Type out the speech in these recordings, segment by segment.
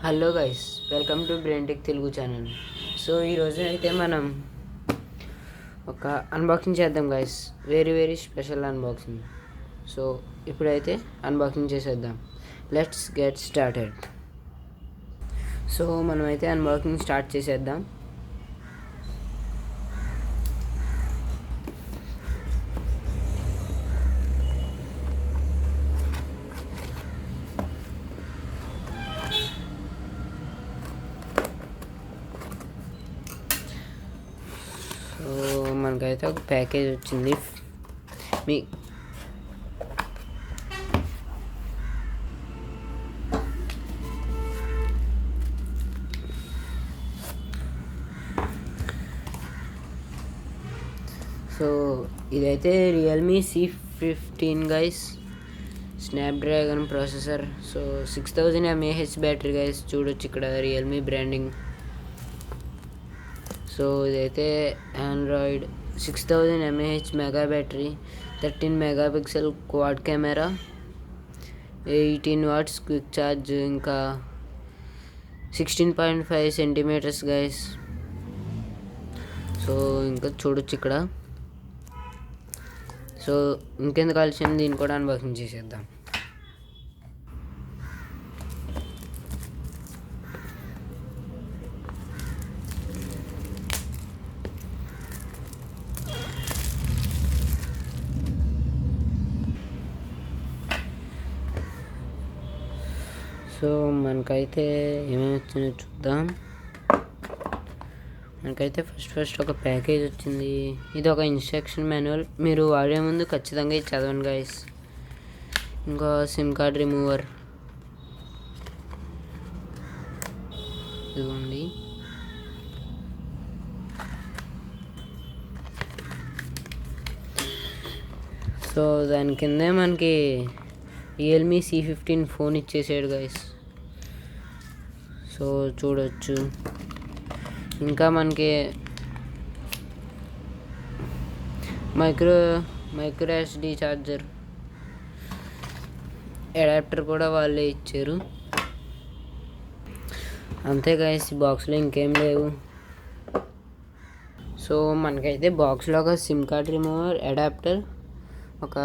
Hello guys, welcome to Braintech Telugu channel. So ఈరోజు అయితే మనం ఒక అన్బాక్సింగ్ చేద్దాం guys. Very special unboxing. So ఇప్పుడైతే అన్బాక్సింగ్ చేసేద్దాం. Let's get started. సో మనమైతే అన్బాక్సింగ్ స్టార్ట్ చేసేద్దాం. సో మనకైతే ఒక ప్యాకేజ్ వచ్చింది. మీ సో ఇదైతే Realme C15 guys, snapdragon processor. So 6000 mAh battery guys. చూడొచ్చు ఇక్కడ రియల్మీ బ్రాండింగ్. సో ఇదైతే Android 6000 mAh mega battery, 13 megapixel quad camera, 18 watts quick charge, ఇంకా 16.5 సెంటీమీటర్స్ గైస్. సో ఇంకా చూడొచ్చు ఇక్కడ. సో ఇంకెందుకు ఆలస్యం, దీన్ని కూడా అన్బాక్సింగ్ చేసేద్దాం. సో మనకైతే ఏమేమి వచ్చిందో చూద్దాం. మనకైతే ఫస్ట్ ఒక ప్యాకేజ్ వచ్చింది. ఇది ఒక ఇన్స్ట్రక్షన్ మాన్యువల్. మీరు వాడే ముందు ఖచ్చితంగా ఇది చదవండి గైస్. ఇంకా సిమ్ కార్డ్ రిమూవర్ ఇదిగోండి. సో దాని కిందే మనకి రియల్మీ C15 ఫోన్ ఇచ్చేసాడు గైస్. సో చూడొచ్చు. ఇంకా మనకి మైక్రో SD ఛార్జర్ అడాప్టర్ కూడా వాళ్ళే ఇచ్చారు. అంతే గైస్, ఈ బాక్స్లో ఇంకేం లేవు. సో మనకైతే బాక్స్లో ఒక సిమ్ కార్డ్ రిమూవర్, అడాప్టర్, ఒక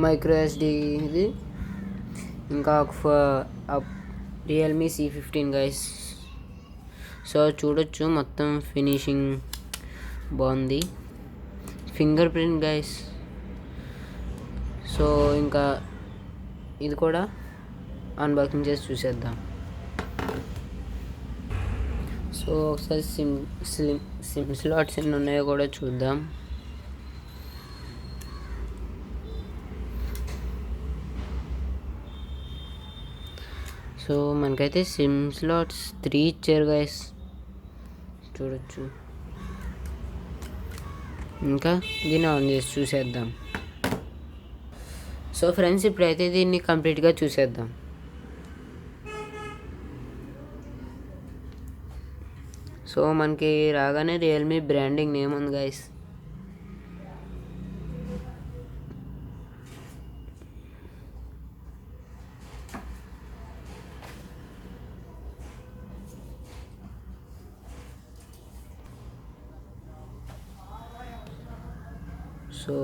మైక్రో SD ఇది, ఇంకా ఒక రియల్మీ C15 గైస్. సో చూడొచ్చు మొత్తం ఫినిషింగ్ బాగుంది. Finger print guys. సో ఇంకా ఇది కూడా అన్బాక్సింగ్ చేసి చూసేద్దాం. సో ఒకసారి సిమ్ స్లాట్స్ ఎన్ని ఉన్నాయో కూడా చూద్దాం. సో మనకైతే సిమ్ స్లాట్స్ 3 ఇచ్చారు గైస్. చూడొచ్చు. ఇంకా దీన్ని ఆన్ చేసి చూసేద్దాం. సో ఫ్రెండ్స్, ఇప్పుడైతే దీన్ని కంప్లీట్గా చూసేద్దాం. సో మనకి రాగానే రియల్మీ బ్రాండింగ్ నేమ్ ఉంది గైస్. సో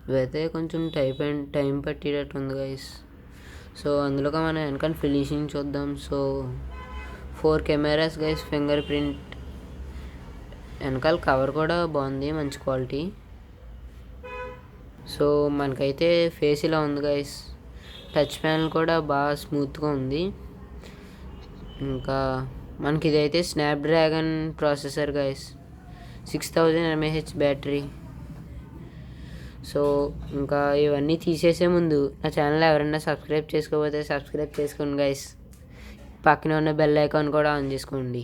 ఇవైతే కొంచెం టైం పట్టేటట్టు ఉంది గైస్. సో అందులోగా మనం వెనకాల ఫినిషింగ్ చూద్దాం. So 4 cameras guys, finger print. వెనకాల కవర్ కూడా బాగుంది, మంచి క్వాలిటీ. సో మనకైతే ఫేస్ ఇలా ఉంది గైస్. టచ్ ప్యానల్ కూడా బాగా స్మూత్గా ఉంది. ఇంకా మనకి ఇదైతే Snapdragon processor guys, 6000 mAh battery. So ఇంకా ఇవన్నీ తీసేసే ముందు నా ఛానల్ ఎవరైనా సబ్స్క్రైబ్ చేసుకోకపోతే సబ్స్క్రైబ్ చేసుకోండి గైస్. పక్కనే ఉన్న బెల్ ఐకాన్ కూడా ఆన్ చేసుకోండి.